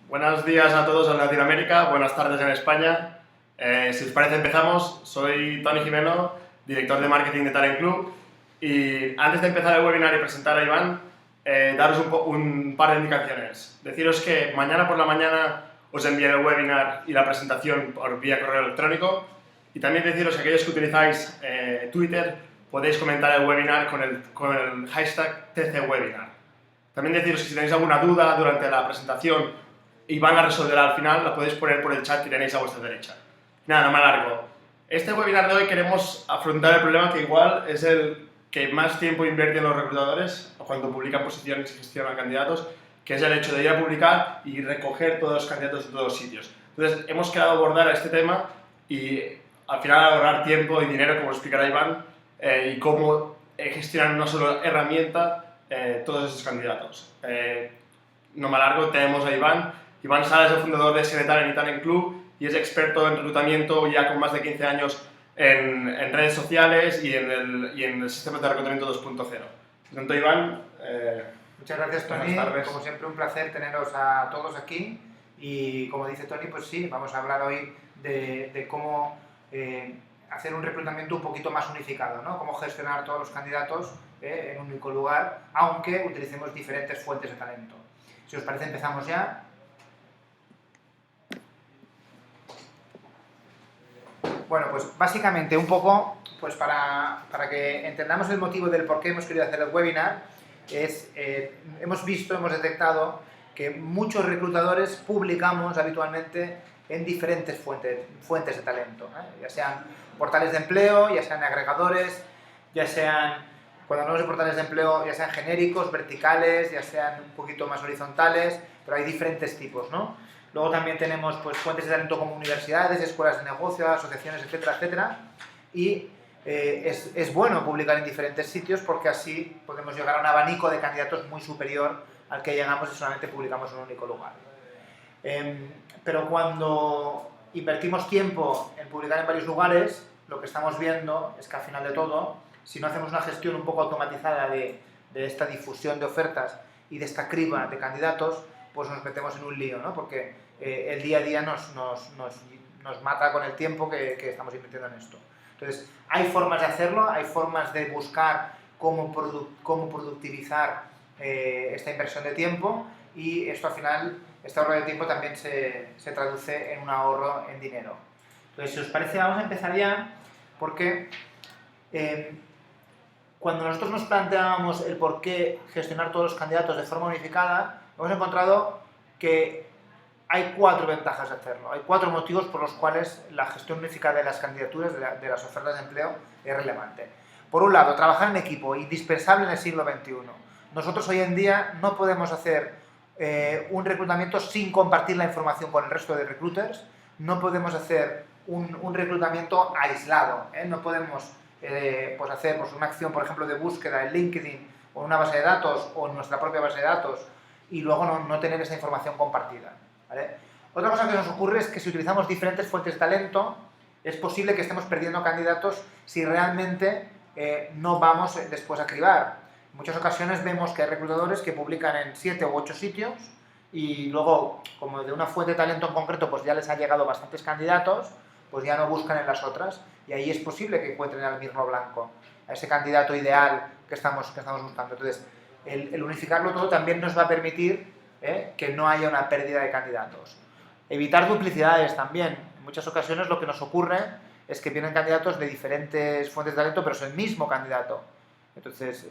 Buenos días a todos en Latinoamérica, buenas tardes en España. Si os parece empezamos, soy Tony Jimeno, director de marketing de Talent Club, y antes de empezar el webinar y presentar a Iván, daros un par de indicaciones. Deciros que mañana por la mañana os enviaré el webinar y la presentación por vía correo electrónico, y también deciros que aquellos que utilizáis Twitter podéis comentar el webinar con el hashtag TCWebinar. También deciros que si tenéis alguna duda durante la presentación y van a resolverla al final, la podéis poner por el chat que tenéis a vuestra derecha. Nada, no me alargo. Este webinar de hoy queremos afrontar el problema que igual es el que más tiempo invierten los reclutadores cuando publican posiciones y gestionan candidatos, que es el hecho de ir a publicar y recoger todos los candidatos de todos los sitios. Entonces, hemos quedado abordar este tema y al final ahorrar tiempo y dinero, como explicará Iván, y cómo gestionar una sola herramienta todos esos candidatos. No me alargo, tenemos a Iván. Iván Sala es el fundador de SN Talent y Talent Club y es experto en reclutamiento ya con más de 15 años en redes sociales y en el sistema de reclutamiento 2.0. Por tanto, Iván, muchas gracias, Tony. Como siempre, un placer teneros a todos aquí. Y como dice Tony, pues sí, vamos a hablar hoy de cómo hacer un reclutamiento un poquito más unificado, ¿no? Cómo gestionar todos los candidatos en un único lugar, aunque utilicemos diferentes fuentes de talento. Si os parece, empezamos ya. Bueno, pues básicamente un poco, pues para que entendamos el motivo del por qué hemos querido hacer el webinar, hemos detectado que muchos reclutadores publicamos habitualmente en diferentes fuentes de talento, ya sean portales de empleo, ya sean agregadores, ya sean, cuando hablamos de portales de empleo, ya sean genéricos, verticales, ya sean un poquito más horizontales, pero hay diferentes tipos, ¿no? Luego también tenemos pues, fuentes de talento como universidades, escuelas de negocio, asociaciones, etcétera, etcétera. Y es bueno publicar en diferentes sitios porque así podemos llegar a un abanico de candidatos muy superior al que llegamos si solamente publicamos en un único lugar. Pero cuando invertimos tiempo en publicar en varios lugares, lo que estamos viendo es que al final de todo, si no hacemos una gestión un poco automatizada de esta difusión de ofertas y de esta criba de candidatos, pues nos metemos en un lío, ¿no? Porque el día a día nos mata con el tiempo que estamos invirtiendo en esto. Entonces, hay formas de hacerlo, hay formas de buscar cómo productivizar esta inversión de tiempo y esto al final, este ahorro de tiempo también se traduce en un ahorro en dinero. Entonces, si os parece, vamos a empezar ya porque cuando nosotros nos planteábamos el por qué gestionar todos los candidatos de forma unificada, hemos encontrado que hay 4 ventajas de hacerlo. Hay 4 motivos por los cuales la gestión unificada de las candidaturas, de las ofertas de empleo, es relevante. Por un lado, trabajar en equipo, indispensable en el siglo XXI. Nosotros hoy en día no podemos hacer un reclutamiento sin compartir la información con el resto de recruiters. No podemos hacer un reclutamiento aislado. No podemos pues hacer una acción, por ejemplo, de búsqueda en LinkedIn o en una base de datos o en nuestra propia base de datos y luego no tener esa información compartida, ¿vale? Otra cosa que nos ocurre es que si utilizamos diferentes fuentes de talento, es posible que estemos perdiendo candidatos si realmente no vamos después a cribar. En muchas ocasiones vemos que hay reclutadores que publican en 7 u 8 sitios y luego, como de una fuente de talento en concreto, pues ya les ha llegado bastantes candidatos, pues ya no buscan en las otras y ahí es posible que encuentren al mismo blanco, a ese candidato ideal que estamos buscando. Entonces, el unificarlo todo también nos va a permitir que no haya una pérdida de candidatos. Evitar duplicidades también. En muchas ocasiones lo que nos ocurre es que vienen candidatos de diferentes fuentes de talento, pero es el mismo candidato. Entonces,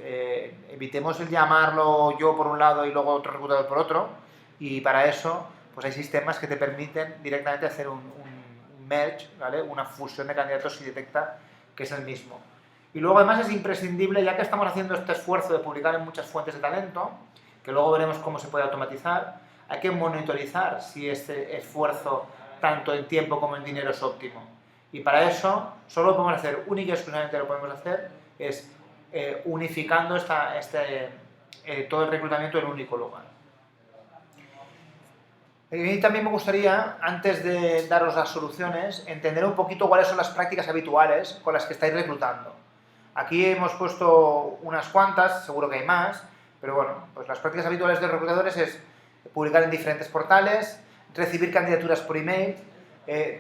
evitemos el llamarlo yo por un lado y luego otro reclutador por otro, y para eso pues hay sistemas que te permiten directamente hacer un merge, ¿vale? Una fusión de candidatos si detecta que es el mismo. Y luego además es imprescindible, ya que estamos haciendo este esfuerzo de publicar en muchas fuentes de talento, que luego veremos cómo se puede automatizar, hay que monitorizar si este esfuerzo, tanto en tiempo como en dinero, es óptimo. Y para eso, solo lo podemos hacer, única y exclusivamente lo podemos hacer, es unificando todo el reclutamiento en un único lugar. A mí también me gustaría, antes de daros las soluciones, entender un poquito cuáles son las prácticas habituales con las que estáis reclutando. Aquí hemos puesto unas cuantas, seguro que hay más, pero bueno, pues las prácticas habituales de reclutadores es publicar en diferentes portales, recibir candidaturas por email.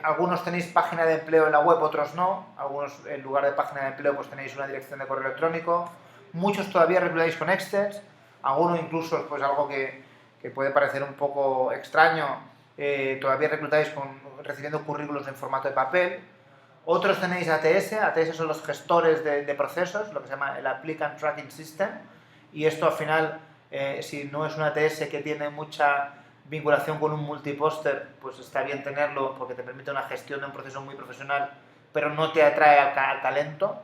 Algunos tenéis página de empleo en la web, otros no. Algunos, en lugar de página de empleo, pues tenéis una dirección de correo electrónico. Muchos todavía reclutáis con Excel. Algunos incluso, pues algo que puede parecer un poco extraño, todavía reclutáis recibiendo currículos en formato de papel. Otros tenéis ATS. ATS son los gestores de procesos, lo que se llama el Applicant Tracking System. Y esto al final, si no es un ATS que tiene mucha vinculación con un multiposter, pues está bien tenerlo porque te permite una gestión de un proceso muy profesional, pero no te atrae al talento.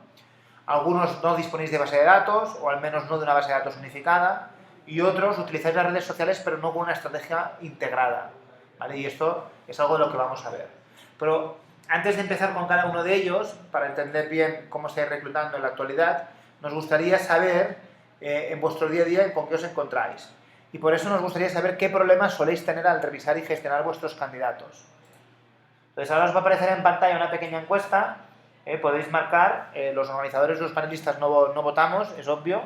Algunos no disponéis de base de datos, o al menos no de una base de datos unificada, y otros utilizáis las redes sociales pero no con una estrategia integrada, ¿vale? Y esto es algo de lo que vamos a ver. Pero antes de empezar con cada uno de ellos, para entender bien cómo estáis reclutando en la actualidad, nos gustaría saber en vuestro día a día con qué os encontráis. Y por eso nos gustaría saber qué problemas soléis tener al revisar y gestionar vuestros candidatos. Entonces ahora os va a aparecer en pantalla una pequeña encuesta. Podéis marcar, los organizadores y los panelistas no votamos, es obvio,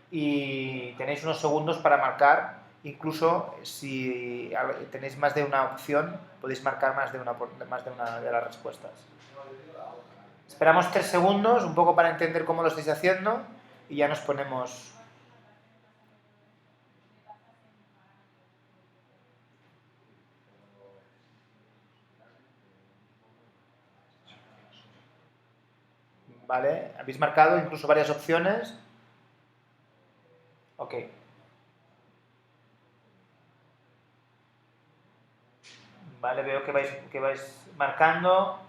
y tenéis unos segundos para marcar. Incluso si tenéis más de una opción, podéis marcar más de una de las respuestas. Esperamos 3 segundos, un poco para entender cómo lo estáis haciendo, y ya nos ponemos... ¿Vale? ¿Habéis marcado incluso varias opciones? Ok. Vale, veo que vais marcando.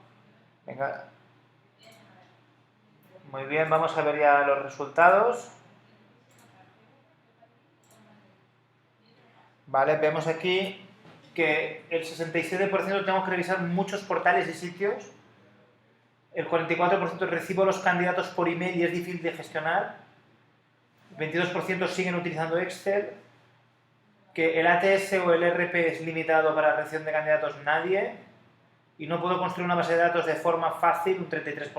Venga. Muy bien, vamos a ver ya los resultados. Vale, vemos aquí que el 67% tengo que revisar muchos portales y sitios. El 44% recibo los candidatos por email y es difícil de gestionar. El 22% siguen utilizando Excel. Que el ATS o el RP es limitado para la recepción de candidatos, nadie. Y no puedo construir una base de datos de forma fácil, un 33%.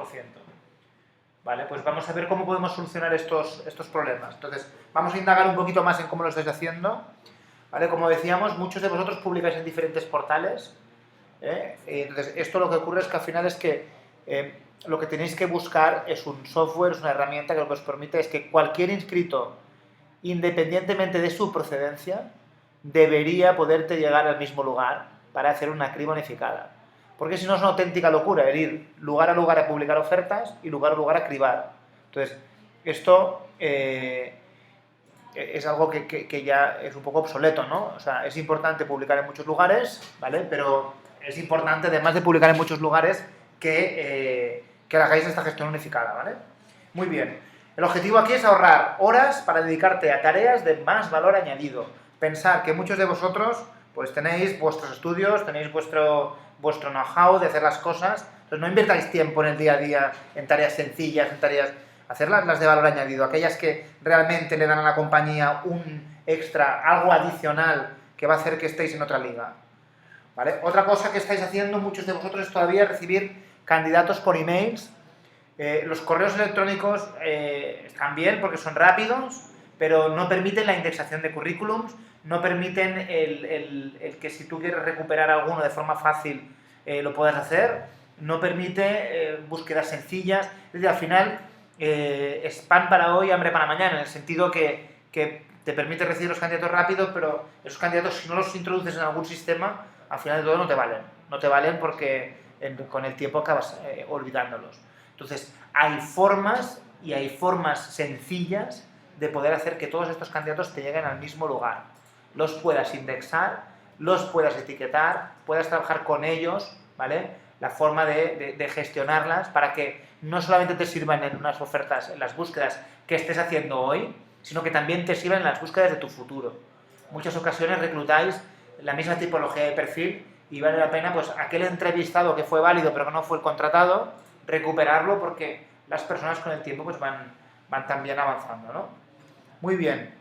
Vale, pues vamos a ver cómo podemos solucionar estos problemas. Entonces, vamos a indagar un poquito más en cómo lo estáis haciendo. Vale, como decíamos, muchos de vosotros publicáis en diferentes portales. Entonces, esto lo que ocurre es que al final es que lo que tenéis que buscar es un software, es una herramienta que lo que os permite es que cualquier inscrito, independientemente de su procedencia, debería poderte llegar al mismo lugar para hacer una criba unificada. Porque si no es una auténtica locura el ir lugar a lugar a publicar ofertas y lugar a lugar a cribar. Entonces, esto es algo que ya es un poco obsoleto, ¿no? O sea, es importante publicar en muchos lugares, ¿vale? Pero es importante, además de publicar en muchos lugares, que hagáis esta gestión unificada, ¿vale? Muy bien. El objetivo aquí es ahorrar horas para dedicarte a tareas de más valor añadido. Pensar que muchos de vosotros pues tenéis vuestros estudios, tenéis vuestro know-how de hacer las cosas, entonces no invirtáis tiempo en el día a día en tareas sencillas, en tareas... Hacerlas las de valor añadido, aquellas que realmente le dan a la compañía un extra, algo adicional que va a hacer que estéis en otra liga. ¿Vale? Otra cosa que estáis haciendo muchos de vosotros es todavía recibir candidatos por emails. Los correos electrónicos están bien porque son rápidos, pero no permiten la indexación de currículums, no permiten el que si tú quieres recuperar alguno de forma fácil lo puedas hacer, no permite búsquedas sencillas, es decir, al final es pan para hoy, hambre para mañana, en el sentido que te permite recibir los candidatos rápido, pero esos candidatos si no los introduces en algún sistema, al final de todo no te valen. No te valen porque con el tiempo acabas olvidándolos. Entonces, hay formas y hay formas sencillas de poder hacer que todos estos candidatos te lleguen al mismo lugar. Los puedas indexar, los puedas etiquetar, puedas trabajar con ellos, ¿vale? La forma de gestionarlas para que no solamente te sirvan en unas ofertas, en las búsquedas que estés haciendo hoy, sino que también te sirvan en las búsquedas de tu futuro. En muchas ocasiones reclutáis la misma tipología de perfil y vale la pena, pues, aquel entrevistado que fue válido pero que no fue el contratado, recuperarlo porque las personas con el tiempo pues van también avanzando, ¿no? Muy bien.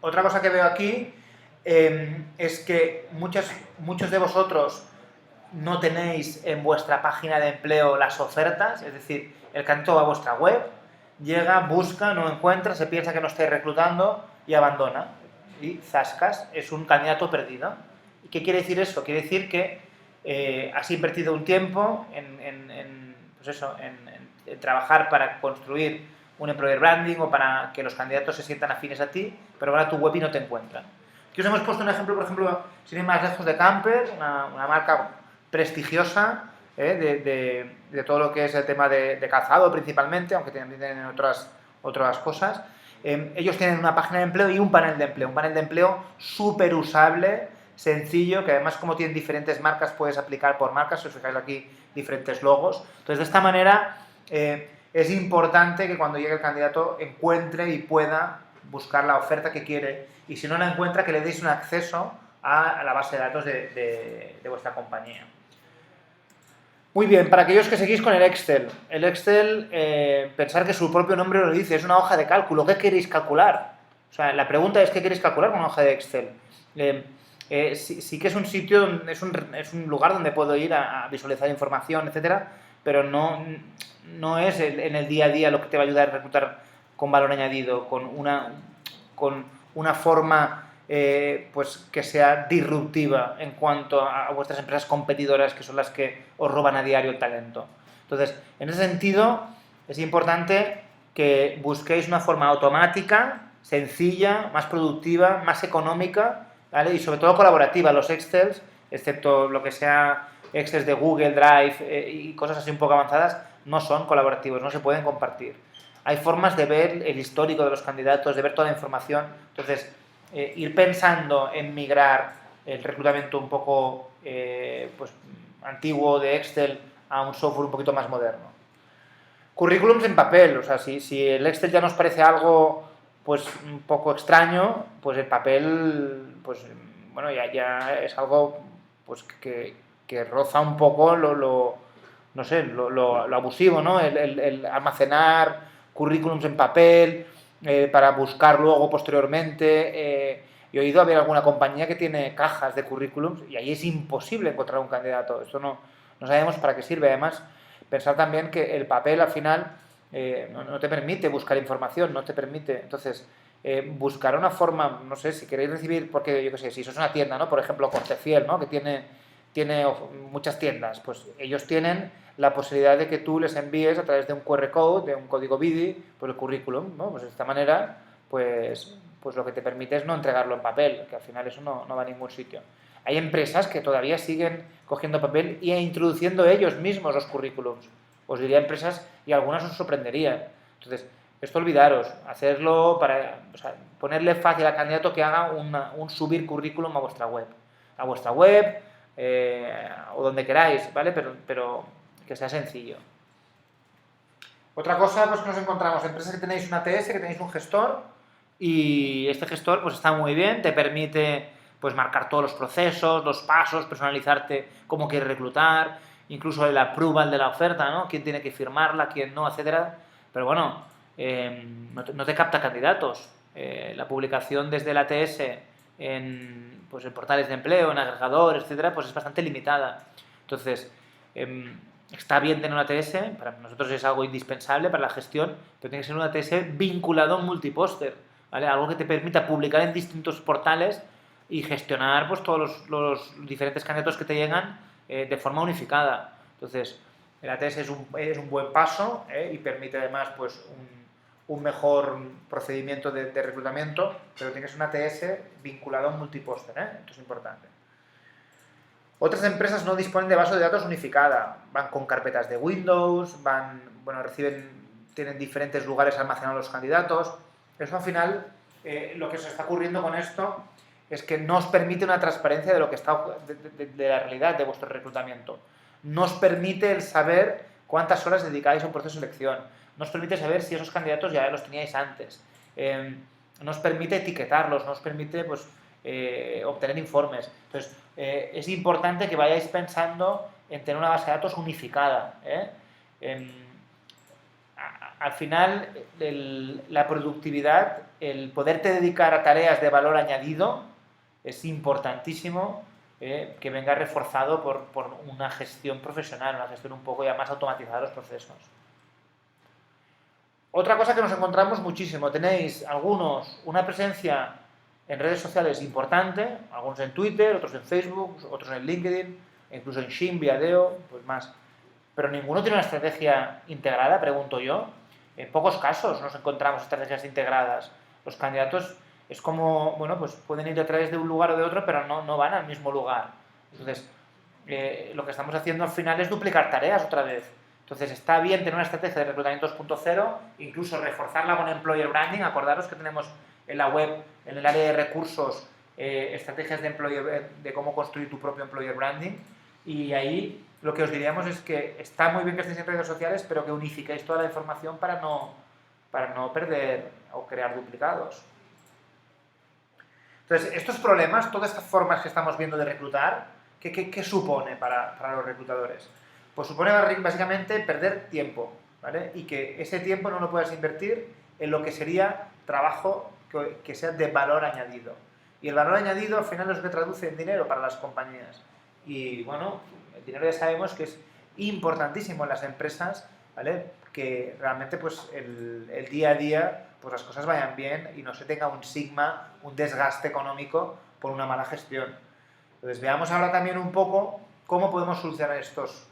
Otra cosa que veo aquí es que muchos de vosotros no tenéis en vuestra página de empleo las ofertas, es decir, el candidato va a vuestra web, llega, busca, no encuentra, se piensa que no estáis reclutando y abandona. Y zascas, es un candidato perdido. ¿Qué quiere decir eso? Quiere decir que has invertido un tiempo pues eso, en trabajar para construir un employer branding o para que los candidatos se sientan afines a ti, pero van a tu web y no te encuentran. Aquí os hemos puesto un ejemplo, por ejemplo, sin ir más lejos, de Camper, una marca prestigiosa de todo lo que es el tema de calzado principalmente, aunque tienen otras cosas. Ellos tienen una página de empleo y un panel de empleo súper usable, sencillo, que además como tienen diferentes marcas puedes aplicar por marcas, si os fijáis aquí diferentes logos. Entonces de esta manera es importante que cuando llegue el candidato encuentre y pueda buscar la oferta que quiere, y si no la encuentra que le deis un acceso a la base de datos de vuestra compañía. Muy bien, para aquellos que seguís con el Excel. El Excel, pensar que su propio nombre lo dice, es una hoja de cálculo. ¿Qué queréis calcular? O sea, la pregunta es ¿qué queréis calcular con una hoja de Excel? Sí que es un sitio, es un lugar donde puedo ir a visualizar información, etcétera, pero no es en el día a día lo que te va a ayudar a reclutar con valor añadido, con una forma pues que sea disruptiva en cuanto a vuestras empresas competidoras, que son las que os roban a diario el talento. Entonces, en ese sentido, es importante que busquéis una forma automática, sencilla, más productiva, más económica, ¿vale? Y sobre todo colaborativa. Los Excels, excepto lo que sea Excels de Google Drive y cosas así un poco avanzadas, no son colaborativos, no se pueden compartir. Hay formas de ver el histórico de los candidatos, de ver toda la información. Entonces, ir pensando en migrar el reclutamiento un poco pues, antiguo de Excel a un software un poquito más moderno. Currículums en papel, o sea, si el Excel ya nos parece algo pues un poco extraño, pues el papel, pues bueno, ya es algo pues que roza un poco lo abusivo, ¿no? El almacenar currículums en papel para buscar luego posteriormente. He oído haber alguna compañía que tiene cajas de currículums y ahí es imposible encontrar un candidato. Esto no sabemos para qué sirve. Además, pensar también que el papel al final no te permite buscar información, no te permite. Entonces, buscar una forma, no sé, si queréis recibir, porque yo qué sé, si sois una tienda, ¿no? Por ejemplo, Cortefiel, ¿no? Que tiene muchas tiendas, pues ellos tienen la posibilidad de que tú les envíes a través de un QR code, de un código BIDI, pues el currículum, ¿no? Pues de esta manera, pues lo que te permite es no entregarlo en papel, que al final eso no va a ningún sitio. Hay empresas que todavía siguen cogiendo papel e introduciendo ellos mismos los currículums. Os diría empresas y algunas os sorprenderían. Entonces, esto olvidaros, hacerlo para, o sea, ponerle fácil al candidato que haga un subir currículum a vuestra web. O donde queráis, ¿vale? Pero que sea sencillo. Otra cosa pues que nos encontramos, empresas que tenéis una ATS, que tenéis un gestor, y este gestor pues está muy bien, te permite pues marcar todos los procesos, los pasos, personalizarte cómo quieres reclutar, incluso el approval de la oferta, ¿no? Quién tiene que firmarla, quién no, etcétera. Pero bueno, no te capta candidatos. La publicación desde la ATS en portales de empleo, en agregadores, etcétera, pues es bastante limitada. Entonces, está bien tener una ATS, para nosotros es algo indispensable para la gestión, pero tiene que ser una ATS vinculado a un multipóster, ¿vale? Algo que te permita publicar en distintos portales y gestionar pues todos los diferentes candidatos que te llegan de forma unificada. Entonces, el ATS es un buen paso y permite además pues un mejor procedimiento de reclutamiento, pero tiene que ser una ATS vinculado a un multipóster, esto es importante. Otras empresas no disponen de base de datos unificada, van con carpetas de Windows, tienen diferentes lugares almacenados los candidatos. Eso al final, lo que se está ocurriendo con esto es que no os permite una transparencia de lo que está de la realidad de vuestro reclutamiento. No os permite el saber cuántas horas dedicáis a un proceso de selección. No os permite saber si esos candidatos ya los teníais antes. No os permite etiquetarlos, no os permite pues, obtener informes. Entonces, es importante que vayáis pensando en tener una base de datos unificada. Al final, la productividad, el poderte dedicar a tareas de valor añadido, es importantísimo que venga reforzado por una gestión profesional, una gestión un poco ya más automatizada de los procesos. Otra cosa que nos encontramos muchísimo, tenéis algunos una presencia en redes sociales importante, algunos en Twitter, otros en Facebook, otros en LinkedIn, incluso en Shin, Viadeo, pues más. Pero ninguno tiene una estrategia integrada, pregunto yo. En pocos casos nos encontramos estrategias integradas. Los candidatos es como, bueno, pues pueden ir a través de un lugar o de otro, pero no van al mismo lugar. Entonces, lo que estamos haciendo al final es duplicar tareas otra vez. Entonces, está bien tener una estrategia de reclutamiento 2.0, incluso reforzarla con employer branding. Acordaros que tenemos en la web, en el área de recursos, estrategias de cómo construir tu propio employer branding. Y ahí lo que os diríamos es que está muy bien que estéis en redes sociales, pero que unifiquéis toda la información para no perder o crear duplicados. Entonces, estos problemas, todas estas formas que estamos viendo de reclutar, ¿qué supone para los reclutadores? Pues supone básicamente perder tiempo, ¿vale? Y que ese tiempo no lo puedas invertir en lo que sería trabajo que sea de valor añadido. Y el valor añadido al final es lo que traduce en dinero para las compañías. Y bueno, el dinero ya sabemos que es importantísimo en las empresas, ¿vale? Que realmente pues el día a día pues las cosas vayan bien y no se tenga un sigma, un desgaste económico por una mala gestión. Entonces veamos ahora también un poco cómo podemos solucionar estas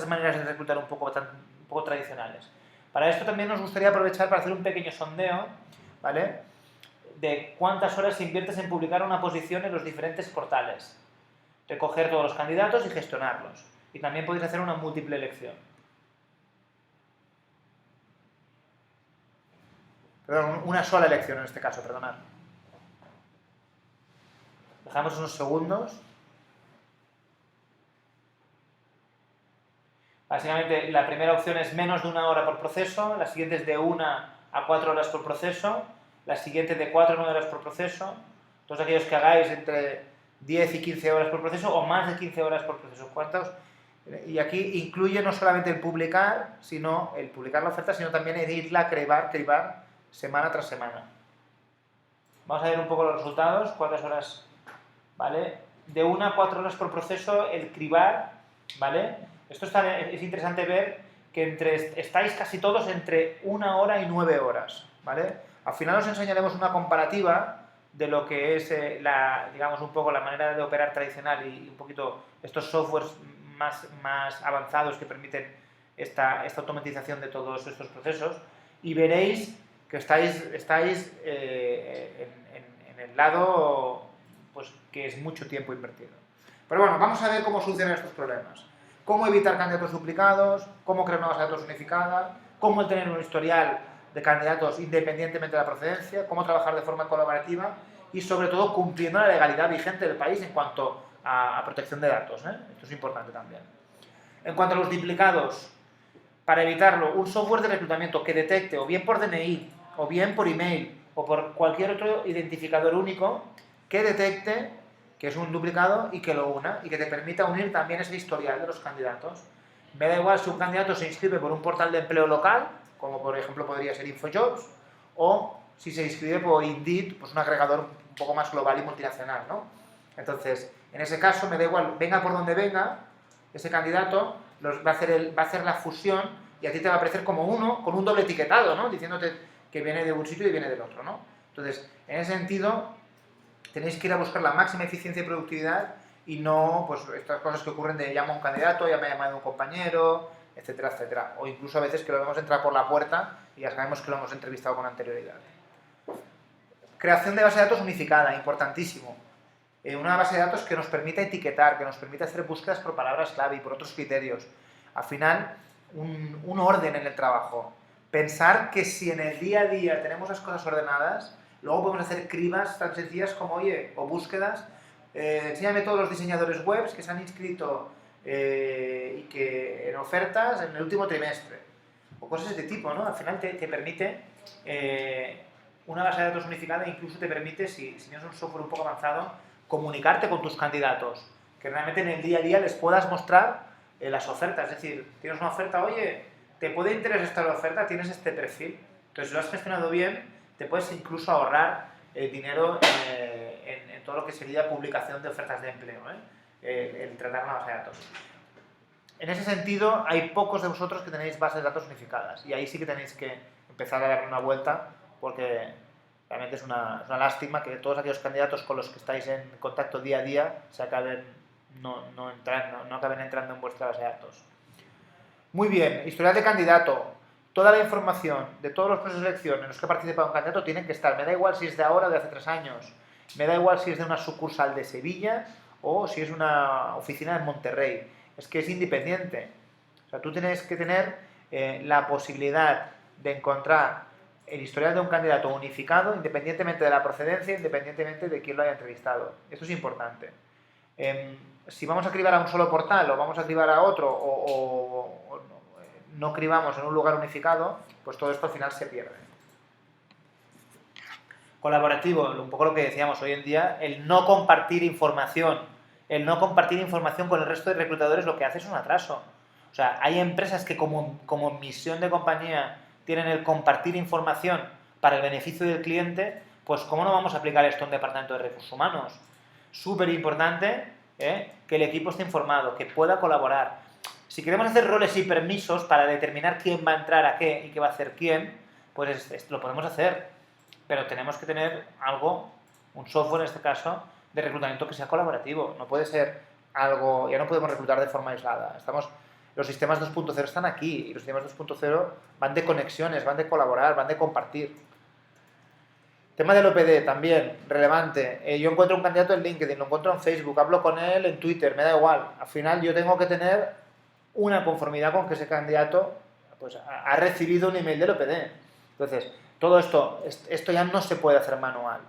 maneras de reclutar un poco tradicionales. Para esto también nos gustaría aprovechar para hacer un pequeño sondeo, ¿vale? De cuántas horas inviertes en publicar una posición en los diferentes portales. Recoger todos los candidatos y gestionarlos. Y también podéis hacer una múltiple elección. Perdón, una sola elección en este caso, perdonad. Dejamos unos segundos. Básicamente, la primera opción es menos de 1 hora por proceso, la siguiente es de 1 a 4 horas por proceso, la siguiente de 4 a 9 horas por proceso, todos aquellos que hagáis entre 10 y 15 horas por proceso o más de 15 horas por proceso. ¿Cuántos? Y aquí incluye no solamente el publicar la oferta, sino también el irla a cribar semana tras semana. Vamos a ver un poco los resultados, cuántas horas, ¿vale? De 1 a 4 horas por proceso, el cribar, ¿vale? Esto es interesante ver que estáis casi todos entre 1 hora y 9 horas, ¿vale? Al final os enseñaremos una comparativa de lo que es, digamos, un poco la manera de operar tradicional y un poquito estos softwares más avanzados que permiten esta automatización de todos estos procesos y veréis que estáis en el lado pues, que es mucho tiempo invertido. Pero bueno, vamos a ver cómo solucionar estos problemas. Cómo evitar candidatos duplicados, cómo crear una base de datos unificada, cómo tener un historial de candidatos independientemente de la procedencia, cómo trabajar de forma colaborativa y sobre todo cumpliendo la legalidad vigente del país en cuanto a protección de datos, ¿eh? Esto es importante también. En cuanto a los duplicados, para evitarlo, un software de reclutamiento que detecte o bien por DNI, o bien por email, o por cualquier otro identificador único, que detecte que es un duplicado y que lo una, y que te permita unir también ese historial de los candidatos. Me da igual si un candidato se inscribe por un portal de empleo local, como por ejemplo podría ser InfoJobs, o si se inscribe por Indeed, pues un agregador un poco más global y multinacional, ¿no? Entonces, en ese caso me da igual, venga por donde venga, ese candidato va a hacer la fusión y a ti te va a aparecer como uno con un doble etiquetado, ¿no? Diciéndote que viene de un sitio y viene del otro, ¿no? Entonces, en ese sentido, tenéis que ir a buscar la máxima eficiencia y productividad y no, pues, estas cosas que ocurren de llama a un candidato, ya me ha llamado un compañero, etcétera, etcétera. O incluso a veces que lo vemos entrar por la puerta y ya sabemos que lo hemos entrevistado con anterioridad. Creación de base de datos unificada, importantísimo. Una base de datos que nos permita etiquetar, que nos permita hacer búsquedas por palabras clave y por otros criterios. Al final, un orden en el trabajo. Pensar que si en el día a día tenemos las cosas ordenadas, luego podemos hacer cribas tan sencillas como, oye, o búsquedas, enséñame todos los diseñadores webs que se han inscrito y que en ofertas en el último trimestre. O cosas de este tipo, ¿no? Al final te permite una base de datos unificada, incluso te permite, si tienes un software un poco avanzado, comunicarte con tus candidatos, que realmente en el día a día les puedas mostrar las ofertas. Es decir, tienes una oferta, oye, ¿te puede interesar esta oferta? Tienes este perfil. Entonces, si lo has gestionado bien, te puedes incluso ahorrar dinero en todo lo que sería publicación de ofertas de empleo, el tratar una base de datos. En ese sentido, hay pocos de vosotros que tenéis bases de datos unificadas y ahí sí que tenéis que empezar a dar una vuelta porque Realmente es una lástima que todos aquellos candidatos con los que estáis en contacto día a día no acaben entrando en vuestra base de datos. Muy bien, historial de candidato. Toda la información de todos los procesos de selección en los que ha participado un candidato tienen que estar. Me da igual si es de ahora o de hace 3 años. Me da igual si es de una sucursal de Sevilla o si es una oficina en Monterrey. Es que es independiente. O sea, tú tienes que tener la posibilidad de encontrar el historial de un candidato unificado, independientemente de la procedencia, independientemente de quién lo haya entrevistado. Esto es importante. Si vamos a cribar a un solo portal o vamos a cribar a otro o no cribamos en un lugar unificado, pues todo esto al final se pierde. Colaborativo, un poco lo que decíamos hoy en día, el no compartir información con el resto de reclutadores lo que hace es un atraso. O sea, hay empresas que como misión de compañía tienen el compartir información para el beneficio del cliente, pues ¿cómo no vamos a aplicar esto en un departamento de recursos humanos? Súper importante que el equipo esté informado, que pueda colaborar. Si queremos hacer roles y permisos para determinar quién va a entrar a qué y qué va a hacer quién, pues lo podemos hacer, pero tenemos que tener un software en este caso, de reclutamiento que sea colaborativo. No puede ser algo, ya no podemos reclutar de forma aislada. Los sistemas 2.0 están aquí y los sistemas 2.0 van de conexiones, van de colaborar, van de compartir. Tema del OPD también, relevante. Yo encuentro un candidato en LinkedIn, lo encuentro en Facebook, hablo con él en Twitter, me da igual. Al final yo tengo que tener una conformidad con que ese candidato pues, ha recibido un email del OPD. Entonces, todo esto ya no se puede hacer manual.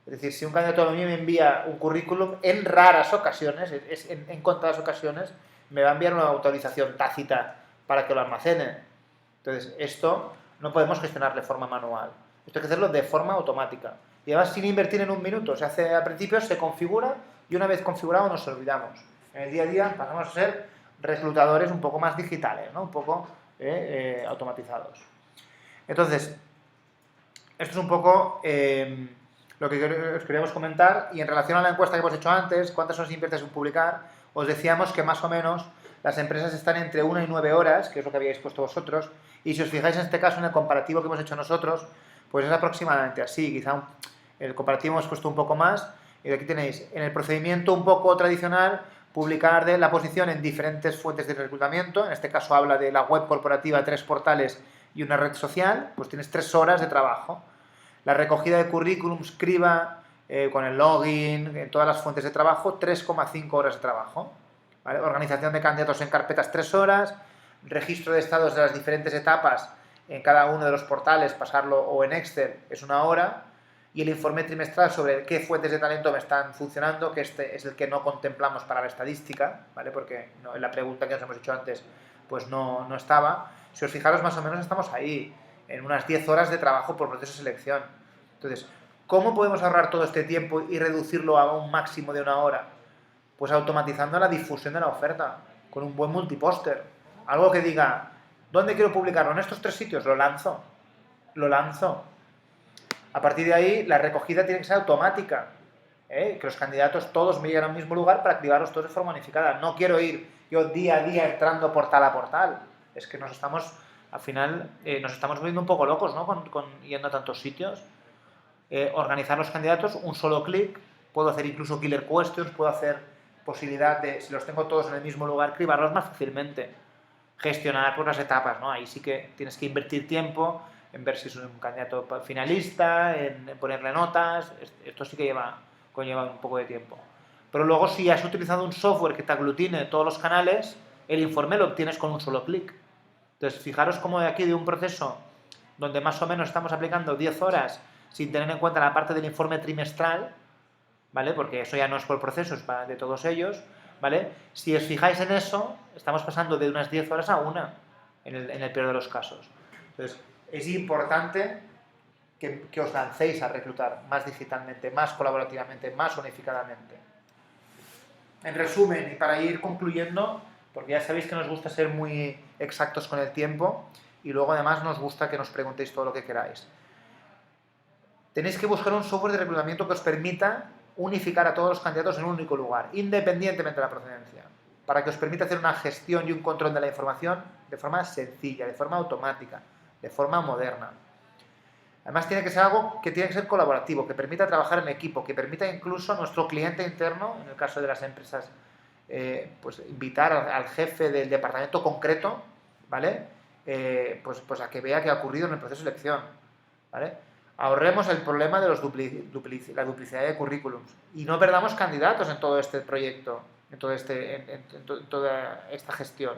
Es decir, si un candidato a mí me envía un currículum, en raras ocasiones, en contadas ocasiones, me va a enviar una autorización tácita para que lo almacene. Entonces, esto no podemos gestionar de forma manual. Esto hay que hacerlo de forma automática. Y además sin invertir en un minuto. Se hace al principio, se configura y una vez configurado nos olvidamos. En el día a día pasamos a ser reclutadores un poco más digitales, ¿no? Un poco automatizados. Entonces, esto es un poco lo que os queríamos comentar. Y en relación a la encuesta que hemos hecho antes, ¿cuántas horas inviertes en publicar? Os decíamos que más o menos las empresas están entre 1 y 9 horas, que es lo que habíais puesto vosotros. Y si os fijáis en este caso, en el comparativo que hemos hecho nosotros, pues es aproximadamente así. Quizá el comparativo hemos puesto un poco más. Y aquí tenéis, en el procedimiento un poco tradicional, publicar de la posición en diferentes fuentes de reclutamiento. En este caso habla de la web corporativa, 3 portales y una red social. Pues tienes 3 horas de trabajo. La recogida de currículums, criba, con el login, en todas las fuentes de trabajo, 3,5 horas de trabajo. ¿Vale? Organización de candidatos en carpetas, 3 horas. Registro de estados de las diferentes etapas en cada uno de los portales, pasarlo o en Excel, es 1 hora. Y el informe trimestral sobre qué fuentes de talento me están funcionando, que este es el que no contemplamos para la estadística, ¿vale? Porque en la pregunta que os hemos hecho antes, pues no estaba. Si os fijaros, más o menos estamos ahí, en unas 10 horas de trabajo por proceso de selección. Entonces, ¿cómo podemos ahorrar todo este tiempo y reducirlo a un máximo de 1 hora? Pues automatizando la difusión de la oferta, con un buen multipóster. Algo que diga, ¿dónde quiero publicarlo? En estos 3 sitios, lo lanzo. A partir de ahí, la recogida tiene que ser automática. Que los candidatos todos me lleguen al mismo lugar para activarlos todos de forma unificada. No quiero ir yo día a día entrando portal a portal. Es que al final, nos estamos volviendo un poco locos, ¿no? Yendo a tantos sitios. Organizar los candidatos, un solo clic. Puedo hacer incluso killer questions, puedo hacer posibilidad de, si los tengo todos en el mismo lugar, cribarlos más fácilmente. Gestionar por las etapas, ¿no? Ahí sí que tienes que invertir tiempo en ver si es un candidato finalista, en ponerle notas. Esto sí que conlleva un poco de tiempo. Pero luego, si has utilizado un software que te aglutine todos los canales, el informe lo obtienes con un solo clic. Entonces, fijaros cómo de aquí, de un proceso donde más o menos estamos aplicando 10 horas sin tener en cuenta la parte del informe trimestral, ¿vale? Porque eso ya no es por proceso, es de todos ellos, ¿vale? Si os fijáis en eso, estamos pasando de unas 10 horas a 1 en el peor de los casos. Entonces, es importante que os lancéis a reclutar más digitalmente, más colaborativamente, más unificadamente. En resumen, y para ir concluyendo, porque ya sabéis que nos gusta ser muy exactos con el tiempo y luego además nos gusta que nos preguntéis todo lo que queráis. Tenéis que buscar un software de reclutamiento que os permita unificar a todos los candidatos en un único lugar, independientemente de la procedencia, para que os permita hacer una gestión y un control de la información de forma sencilla, de forma automática, de forma moderna. Además tiene que ser algo que tiene que ser colaborativo, que permita trabajar en equipo, que permita incluso a nuestro cliente interno, en el caso de las empresas, pues invitar al jefe del departamento concreto, ¿vale? Pues a que vea qué ha ocurrido en el proceso de selección, ¿vale? Ahorremos el problema de la duplicidad de currículums y no perdamos candidatos en todo este proyecto, en toda esta gestión,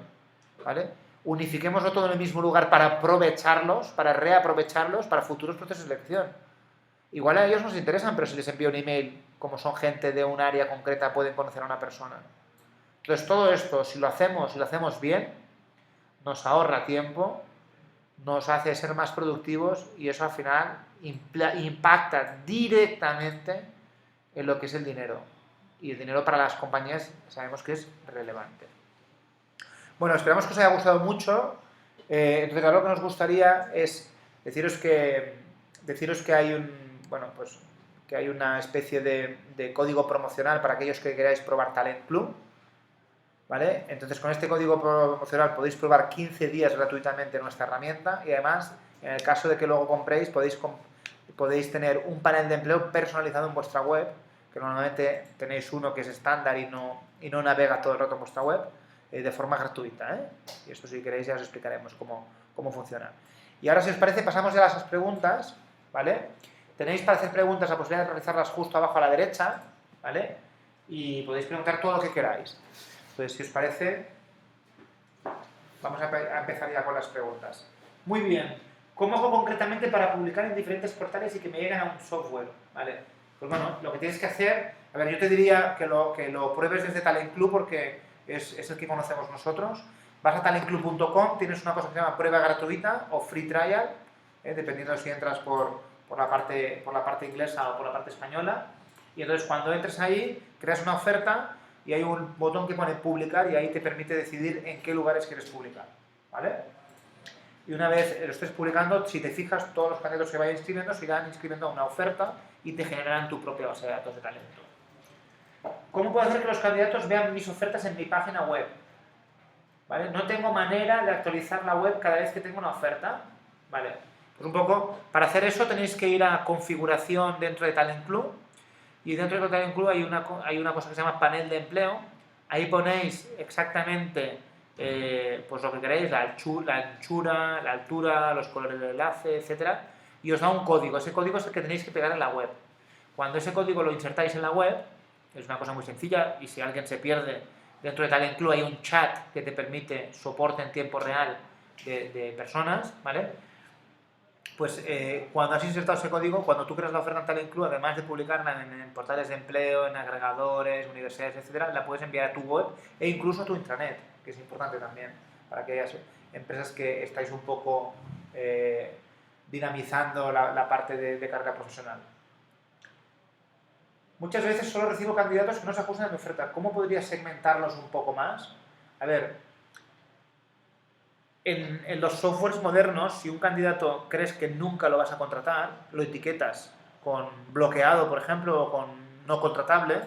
¿vale? Unifiquémoslo todo en el mismo lugar para aprovecharlos, para reaprovecharlos para futuros procesos de selección. Igual a ellos nos interesan, pero si les envío un email, como son gente de un área concreta, pueden conocer a una persona. Entonces todo esto, si lo hacemos bien, nos ahorra tiempo, nos hace ser más productivos y eso al final impacta directamente en lo que es el dinero. Y el dinero para las compañías sabemos que es relevante. Bueno, esperamos que os haya gustado mucho. Entonces, ahora lo que nos gustaría es deciros que hay una especie de código promocional para aquellos que queráis probar Talent Club, ¿vale? Entonces, con este código promocional podéis probar 15 días gratuitamente nuestra herramienta y además, en el caso de que luego compréis, podéis tener un panel de empleo personalizado en vuestra web, que normalmente tenéis uno que es estándar y no navega todo el rato en vuestra web, de forma gratuita, ¿eh? Y esto, si queréis, ya os explicaremos cómo funciona. Y ahora, si os parece, pasamos ya a las preguntas, ¿vale? Tenéis para hacer preguntas la posibilidad de realizarlas justo abajo a la derecha, ¿vale? Y podéis preguntar todo lo que queráis. Entonces, si os parece, vamos a empezar ya con las preguntas. Muy bien. ¿Cómo hago concretamente para publicar en diferentes portales y que me lleguen a un software? ¿Vale? Pues bueno, lo que tienes que hacer... A ver, yo te diría que lo pruebes desde Talent Club porque es el que conocemos nosotros. Vas a talentclub.com, tienes una cosa que se llama prueba gratuita o free trial, dependiendo si entras por la parte inglesa o por la parte española. Y entonces, cuando entres ahí, creas una oferta y hay un botón que pone publicar y ahí te permite decidir en qué lugares quieres publicar, ¿vale? Y una vez lo estés publicando, si te fijas, todos los candidatos que vayan inscribiendo se irán inscribiendo a una oferta y te generarán tu propia base de datos de talento. ¿Cómo puedo hacer que los candidatos vean mis ofertas en mi página web? ¿Vale? No tengo manera de actualizar la web cada vez que tengo una oferta, ¿vale? Pues un poco, para hacer eso tenéis que ir a configuración dentro de Talent Club. Y dentro de Talent Club hay una cosa que se llama panel de empleo. Ahí ponéis exactamente pues lo que queréis, la anchura, la altura, los colores del enlace, etc. Y os da un código. Ese código es el que tenéis que pegar en la web. Cuando ese código lo insertáis en la web, es una cosa muy sencilla, y si alguien se pierde, dentro de Talent Club hay un chat que te permite soporte en tiempo real de personas, ¿vale? Pues cuando has insertado ese código, cuando tú creas la oferta en Talent Club, además de publicarla en portales de empleo, en agregadores, universidades, etcétera, la puedes enviar a tu web e incluso a tu intranet, que es importante también para aquellas empresas que estáis un poco dinamizando la parte de carrera profesional. Muchas veces solo recibo candidatos que no se ajustan a mi oferta. ¿Cómo podría segmentarlos un poco más? A ver, en los softwares modernos, si un candidato crees que nunca lo vas a contratar, lo etiquetas con bloqueado, por ejemplo, o con no contratable,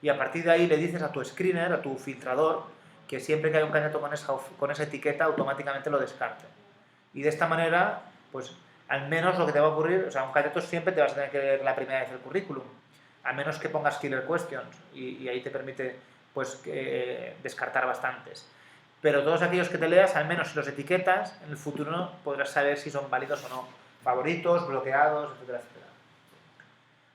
y a partir de ahí le dices a tu screener, a tu filtrador, que siempre que hay un candidato con esa etiqueta, automáticamente lo descarte. Y de esta manera, pues al menos lo que te va a ocurrir, o sea, un candidato siempre te vas a tener que leer la primera vez el currículum, a menos que pongas killer questions, y ahí te permite pues descartar bastantes. Pero todos aquellos que te leas, al menos si los etiquetas, en el futuro podrás saber si son válidos o no. Favoritos, bloqueados, etcétera, etcétera.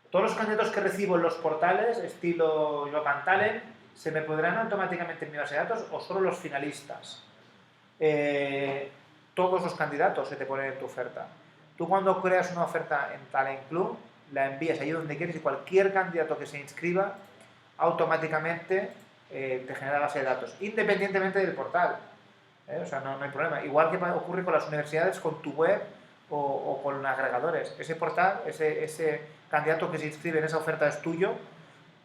Todos los candidatos que recibo en los portales, estilo Job Talent, ¿se me podrán automáticamente en mi base de datos o solo los finalistas? Todos los candidatos se te ponen en tu oferta. Tú, cuando creas una oferta en Talent Club, la envías allí donde quieres y cualquier candidato que se inscriba automáticamente te genera base de datos, independientemente del portal. O sea, no hay problema. Igual que ocurre con las universidades, con tu web o con agregadores. Ese portal, ese candidato que se inscribe en esa oferta es tuyo.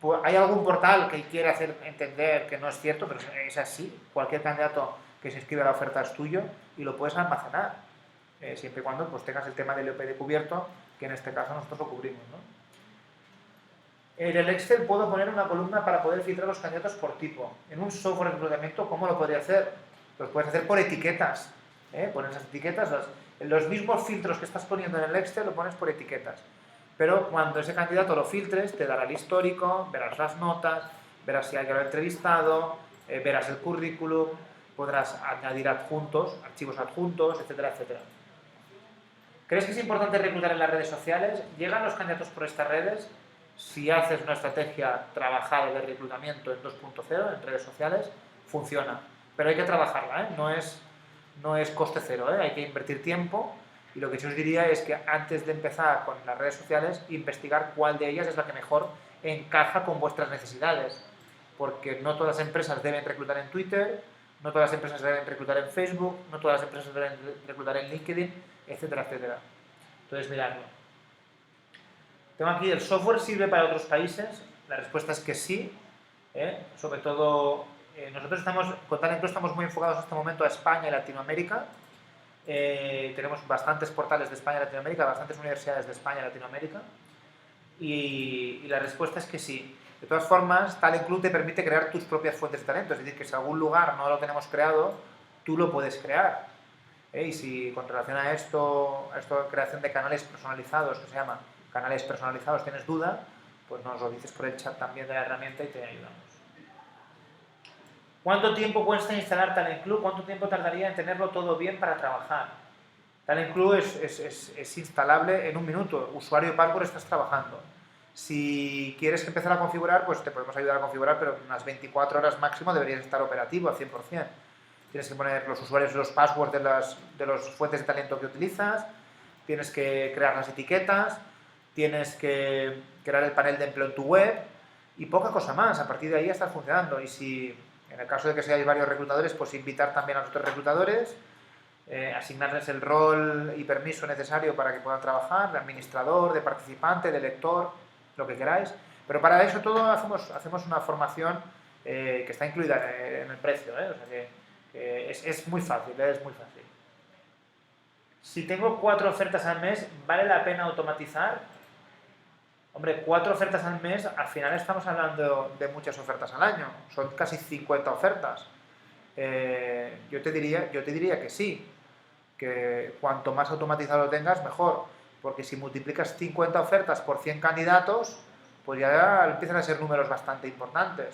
Pues hay algún portal que quiere hacer entender que no es cierto, pero es así. Cualquier candidato que se inscribe a la oferta es tuyo y lo puedes almacenar, siempre y cuando pues tengas el tema del EOPD cubierto, que en este caso nosotros lo cubrimos, ¿no? En el Excel puedo poner una columna para poder filtrar los candidatos por tipo. En un software de reclutamiento, ¿cómo lo podría hacer? Los puedes hacer por etiquetas. Pones las etiquetas Los mismos filtros que estás poniendo en el Excel lo pones por etiquetas. Pero cuando ese candidato lo filtres, te dará el histórico, verás las notas, verás si alguien lo ha entrevistado, verás el currículum, podrás añadir adjuntos, archivos adjuntos, etcétera, etcétera. ¿Crees que es importante reclutar en las redes sociales? ¿Llegan los candidatos por estas redes? Si haces una estrategia trabajada de reclutamiento en 2.0, en redes sociales, funciona. Pero hay que trabajarla, ¿eh? No es coste cero, ¿eh? Hay que invertir tiempo. Y lo que yo os diría es que antes de empezar con las redes sociales, investigar cuál de ellas es la que mejor encaja con vuestras necesidades. Porque no todas las empresas deben reclutar en Twitter, no todas las empresas deben reclutar en Facebook, no todas las empresas deben reclutar en LinkedIn, etcétera, etcétera. Entonces, miradlo. Tengo aquí, ¿el software sirve para otros países? La respuesta es que sí. Sobre todo, nosotros con Talent Club estamos muy enfocados en este momento a España y Latinoamérica. Tenemos bastantes portales de España y Latinoamérica, bastantes universidades de España y Latinoamérica. Y la respuesta es que sí. De todas formas, Talent Club te permite crear tus propias fuentes de talento. Es decir, que si algún lugar no lo tenemos creado, tú lo puedes crear. Y si con relación a esto creación de canales personalizados, que se llama canales personalizados, tienes duda, pues nos lo dices por el chat también de la herramienta y te ayudamos. ¿Cuánto tiempo cuesta instalar Talent Club? ¿Cuánto tiempo tardaría en tenerlo todo bien para trabajar? Talent Club es instalable en un minuto. Usuario y password estás trabajando. Si quieres empezar a configurar, pues te podemos ayudar a configurar, pero en unas 24 horas máximo deberías estar operativo al 100%. Tienes que poner los usuarios y los passwords de las fuentes de talento que utilizas, tienes que crear las etiquetas, tienes que crear el panel de empleo en tu web y poca cosa más. A partir de ahí ya está funcionando. Y si, en el caso de que seáis varios reclutadores, pues invitar también a los otros reclutadores, asignarles el rol y permiso necesario para que puedan trabajar, de administrador, de participante, de lector, lo que queráis. Pero para eso todo hacemos una formación que está incluida en el precio, ¿eh? O sea que es muy fácil, es muy fácil. Si tengo 4 ofertas al mes, ¿vale la pena automatizar? Hombre, 4 ofertas al mes, al final estamos hablando de muchas ofertas al año. Son casi 50 ofertas. Yo te diría que sí, que cuanto más automatizado lo tengas, mejor. Porque si multiplicas 50 ofertas por 100 candidatos, pues ya empiezan a ser números bastante importantes.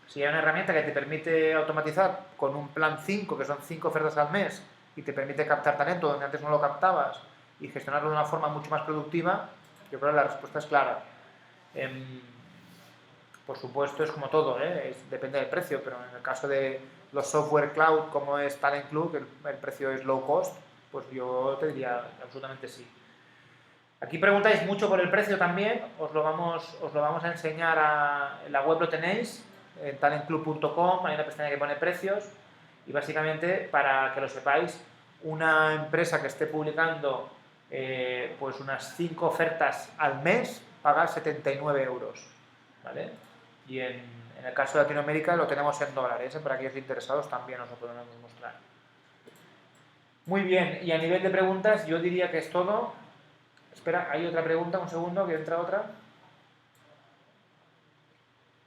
Si hay una herramienta que te permite automatizar con un plan 5, que son 5 ofertas al mes, y te permite captar talento donde antes no lo captabas y gestionarlo de una forma mucho más productiva, yo creo que la respuesta es clara. Por supuesto, es como todo, depende del precio, pero en el caso de los software cloud como es Talent Club, que el precio es low cost, pues yo te diría absolutamente sí. Aquí preguntáis mucho por el precio también, os lo vamos a enseñar, en la web lo tenéis, en talentclub.com, hay una pestaña que pone precios y básicamente, para que lo sepáis, una empresa que esté publicando pues unas 5 ofertas al mes paga 79 euros, ¿vale? Y en el caso de Latinoamérica lo tenemos en dólares, para aquellos interesados también os lo podemos mostrar. Muy bien, y a nivel de preguntas yo diría que es todo. Espera, hay otra pregunta, un segundo, que entra otra.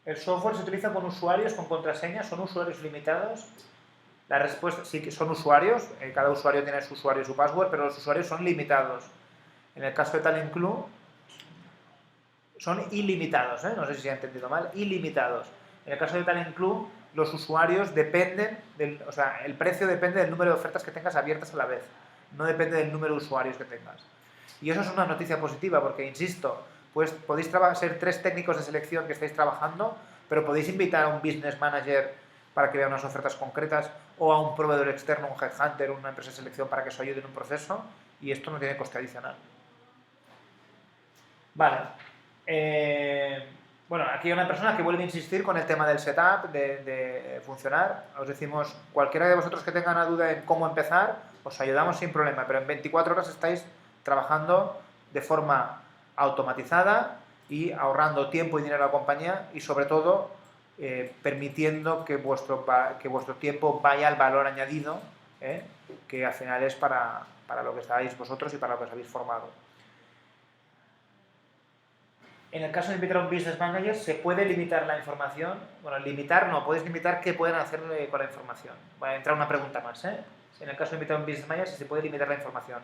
¿El software se utiliza con usuarios, con contraseñas? ¿Son usuarios limitados? La respuesta sí que son usuarios, cada usuario tiene su usuario y su password, pero los usuarios son limitados. En el caso de Talent Club son ilimitados, no sé si se ha entendido mal, ilimitados. En el caso de Talent Club, los usuarios dependen, o sea, el precio depende del número de ofertas que tengas abiertas a la vez, no depende del número de usuarios que tengas. Y eso es una noticia positiva porque, insisto, pues podéis ser 3 técnicos de selección que estáis trabajando, pero podéis invitar a un business manager para que vea unas ofertas concretas o a un proveedor externo, un headhunter, una empresa de selección para que os ayude en un proceso y esto no tiene coste adicional. Vale. Bueno, aquí hay una persona que vuelve a insistir con el tema del setup, de funcionar. Os decimos, cualquiera de vosotros que tenga una duda en cómo empezar, os ayudamos sin problema, pero en 24 horas estáis trabajando de forma automatizada y ahorrando tiempo y dinero a la compañía y sobre todo permitiendo que vuestro tiempo vaya al valor añadido, que al final es para lo que estáis vosotros y para lo que os habéis formado. En el caso de invitar a un business manager, ¿se puede limitar la información? Bueno, limitar no, puedes limitar qué pueden hacer con la información. Va a entrar una pregunta más, en el caso de limitar un business manager, si se puede limitar la información.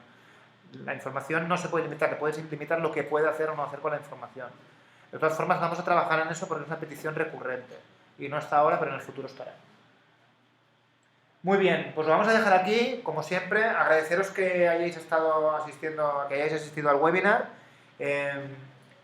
La información no se puede limitar, le puedes limitar lo que puede hacer o no hacer con la información. De todas formas, vamos a trabajar en eso porque es una petición recurrente. Y no está ahora, pero en el futuro estará. Muy bien, pues lo vamos a dejar aquí. Como siempre, agradeceros que hayáis asistido al webinar.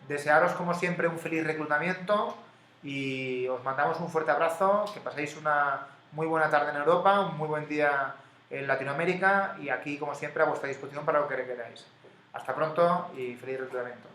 Desearos, como siempre, un feliz reclutamiento y os mandamos un fuerte abrazo. Que paséis una muy buena tarde en Europa, un muy buen día en Latinoamérica y aquí, como siempre, a vuestra disposición para lo que queráis. Hasta pronto y feliz reclutamiento.